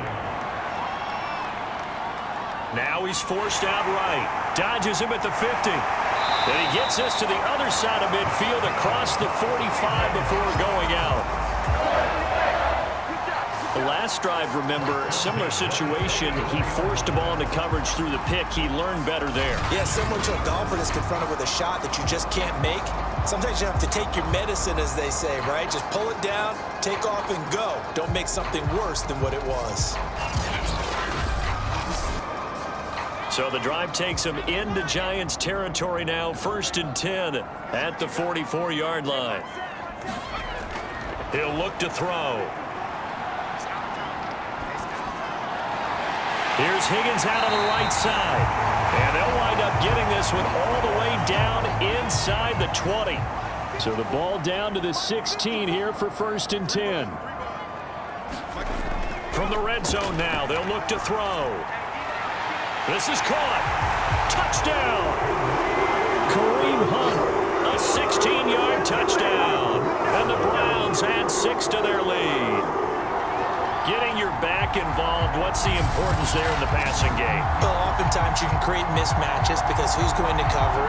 Speaker 1: Now he's forced out right. Dodges him at the 50. And he gets this to the other side of midfield across the 45 before going out. The last drive, remember, similar situation. He forced the ball into coverage through the pick. He learned better there.
Speaker 3: Yeah, similar to a golfer that's confronted with a shot that you just can't make. Sometimes you have to take your medicine, as they say, right? Just pull it down, take off, and go. Don't make something worse than what it was.
Speaker 1: So the drive takes him into Giants territory now. 1st and 10 at the 44-yard line. He'll look to throw. Here's Higgins out on the right side. And they'll wind up getting this one all the way down inside the 20. So the ball down to the 16 here for 1st and 10. From the red zone now, they'll look to throw. This is caught. Touchdown. Kareem Hunt, a 16-yard touchdown. And the Browns add 6 to their lead. Getting your back involved, what's the importance there in the passing game?
Speaker 3: Well, oftentimes you can create mismatches because who's going to cover,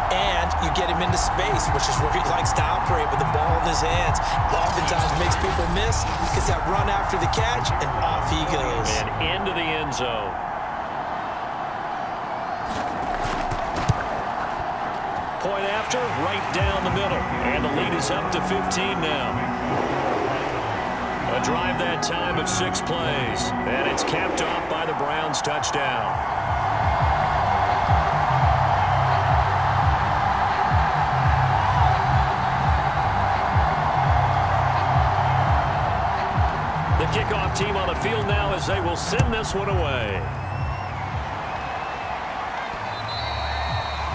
Speaker 3: and you get him into space, which is where he likes to operate with the ball in his hands. Oftentimes makes people miss, gets that run after the catch, and off he goes.
Speaker 1: And into the end zone. Point after, right down the middle. And the lead is up to 15 now. A drive that time of 6 plays, and it's capped off by the Browns' touchdown. The kickoff team on the field now as they will send this one away.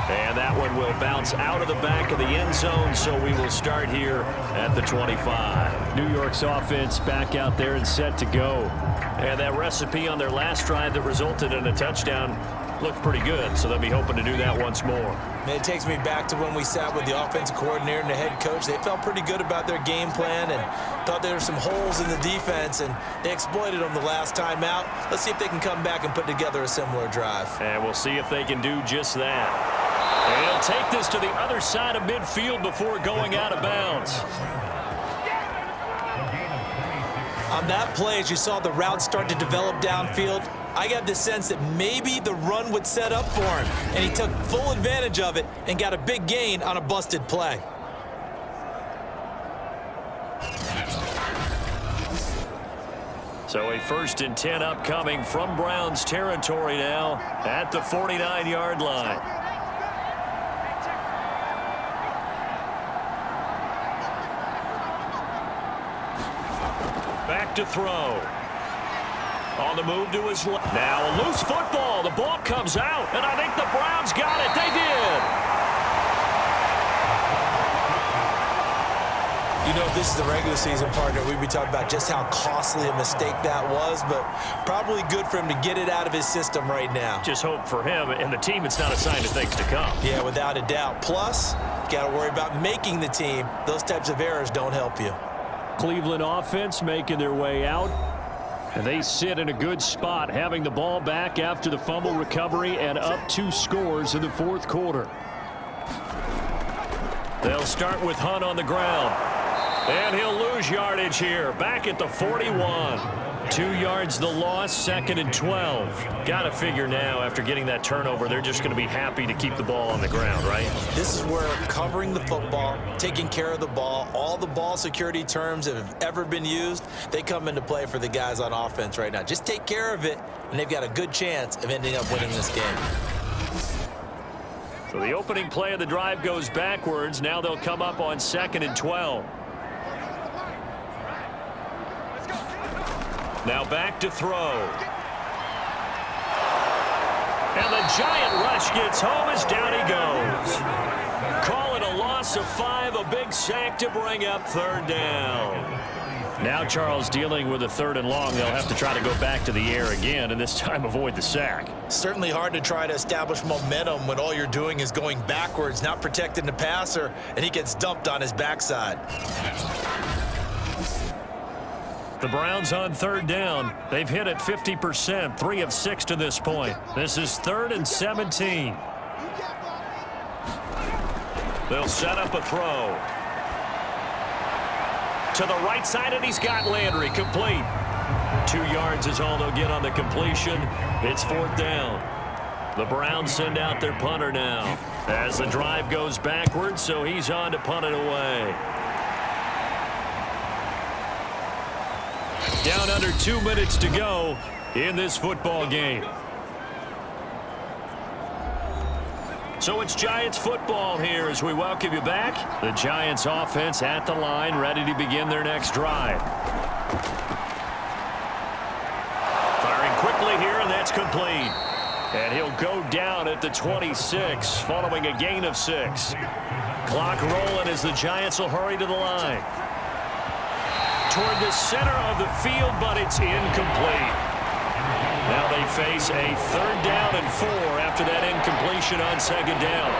Speaker 1: And that one will bounce out of the back of the end zone, so we will start here at the 25. New York's offense back out there and set to go. And that recipe on their last drive that resulted in a touchdown looked pretty good, so they'll be hoping to do that once more.
Speaker 3: Man, it takes me back to when we sat with the offensive coordinator and the head coach. They felt pretty good about their game plan and thought there were some holes in the defense, and they exploited them the last time out. Let's see if they can come back and put together a similar drive. And
Speaker 1: we'll see if they can do just that. And he'll take this to the other side of midfield before going out of bounds.
Speaker 3: On that play, as you saw the route start to develop downfield, I got the sense that maybe the run would set up for him, and he took full advantage of it and got a big gain on a busted play.
Speaker 1: So a 1st and 10 upcoming from Browns territory now at the 49-yard line. Back to throw. On the move to his left. Now a loose football. The ball comes out, and I think the Browns got it. They did.
Speaker 3: You know, if this is the regular season, partner, we'd be talking about just how costly a mistake that was, but probably good for him to get it out of his system right now.
Speaker 1: Just hope for him and the team it's not a sign of things to come.
Speaker 3: Yeah, without a doubt. Plus, got to worry about making the team. Those types of errors don't help you.
Speaker 1: Cleveland offense making their way out. And they sit in a good spot, having the ball back after the fumble recovery and up 2 scores in the 4th quarter. They'll start with Hunt on the ground. And he'll lose yardage here. Back at the 41. 2 yards the loss, 2nd and 12. Got to figure now, after getting that turnover, they're just going to be happy to keep the ball on the ground, right?
Speaker 3: This is where covering the football, taking care of the ball, all the ball security terms that have ever been used, they come into play for the guys on offense right now. Just take care of it, and they've got a good chance of ending up winning this game.
Speaker 1: So the opening play of the drive goes backwards. Now they'll come up on 2nd and 12. Now back to throw. And the giant rush gets home as down he goes. Call it a loss of 5, a big sack to bring up 3rd down. Now Charles dealing with a 3rd and long. They'll have to try to go back to the air again, and this time avoid the sack.
Speaker 3: Certainly hard to try to establish momentum when all you're doing is going backwards, not protecting the passer, and he gets dumped on his backside.
Speaker 1: The Browns on 3rd down. They've hit it 50%, 3 of 6 to this point. This is 3rd and 17. They'll set up a throw. To the right side, and he's got Landry complete. 2 yards is all they'll get on the completion. It's 4th down. The Browns send out their punter now as the drive goes backwards, so he's on to punt it away. Down under 2 minutes to go in this football game. So it's Giants football here as we welcome you back. The Giants offense at the line, ready to begin their next drive. Firing quickly here, and that's complete. And he'll go down at the 26 following a gain of 6. Clock rolling as the Giants will hurry to the line. Toward the center of the field, but it's incomplete. Now they face a 3rd down and 4 after that incompletion on 2nd down.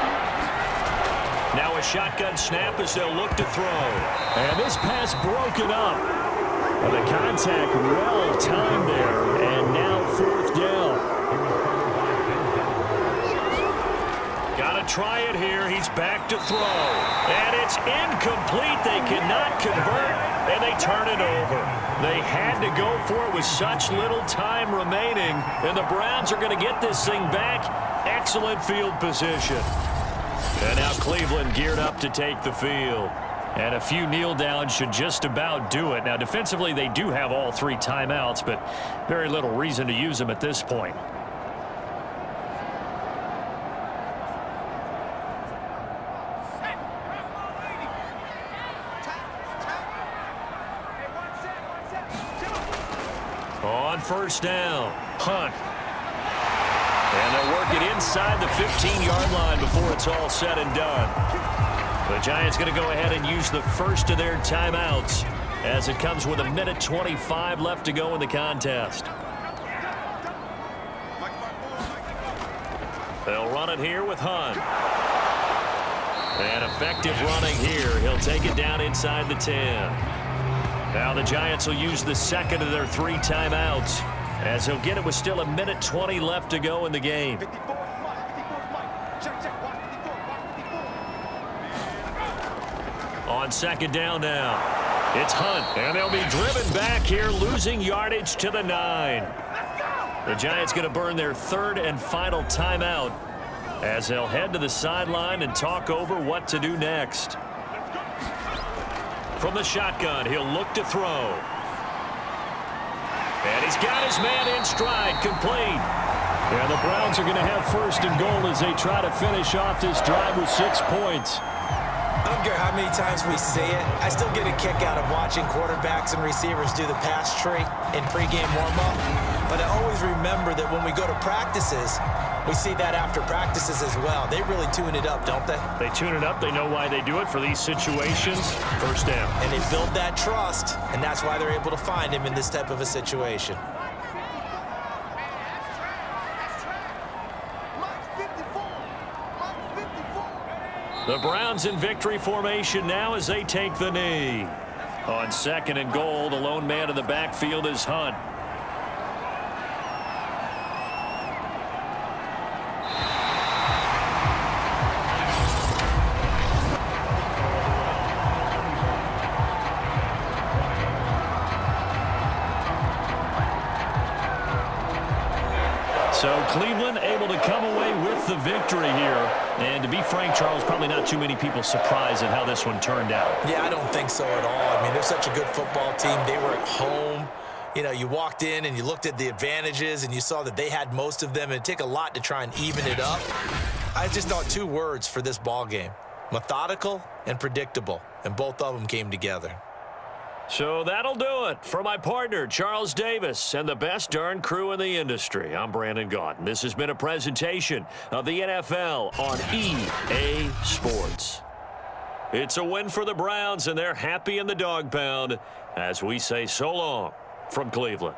Speaker 1: Now a shotgun snap as they'll look to throw. And this pass broken up. And the contact well timed there, and now 4th down. Got to try it here. He's back to throw. And it's incomplete. They cannot convert, and they turn it over. They had to go for it with such little time remaining, and the Browns are going to get this thing back. Excellent field position. And now Cleveland geared up to take the field. And a few kneel downs should just about do it. Now, defensively, they do have all 3 timeouts, but very little reason to use them at this point. On first down, Hunt. And they'll work it inside the 15-yard line before it's all said and done. The Giants going to go ahead and use the first of their timeouts as it comes with 1:25 left to go in the contest. They'll run it here with Hunt. And effective running here. He'll take it down inside the 10. Now the Giants will use the second of their 3 timeouts as he'll get it with still 1:20 left to go in the game. On second down now, it's Hunt, and they'll be driven back here, losing yardage to the 9. The Giants going to burn their 3rd and final timeout as they'll head to the sideline and talk over what to do next. From the shotgun, he'll look to throw. And he's got his man in stride, complete. Yeah, the Browns are going to have first and goal as they try to finish off this drive with 6 points.
Speaker 3: I don't care how many times we say it, I still get a kick out of watching quarterbacks and receivers do the pass tree in pregame warm-up. But I always remember that when we go to practices, we see that after practices as well. They really tune it up, don't they?
Speaker 1: They tune it up. They know why they do it for these situations. First down.
Speaker 3: And they build that trust, and that's why they're able to find him in this type of a situation.
Speaker 1: The Browns in victory formation now as they take the knee. On second and goal, the lone man in the backfield is Hunt. So Cleveland able to come away with the victory here. And to be frank, Charles, probably not too many people surprised at how this one turned out.
Speaker 3: Yeah, I don't think so at all. I mean, they're such a good football team. They were at home. You know, you walked in and you looked at the advantages and you saw that they had most of them. It'd take a lot to try and even it up. I just thought 2 words for this ball game: methodical and predictable. And both of them came together.
Speaker 1: So that'll do it for my partner, Charles Davis, and the best darn crew in the industry. I'm Brandon Gaudin. This has been a presentation of the NFL on EA Sports. It's a win for the Browns, and they're happy in the dog pound as we say so long from Cleveland.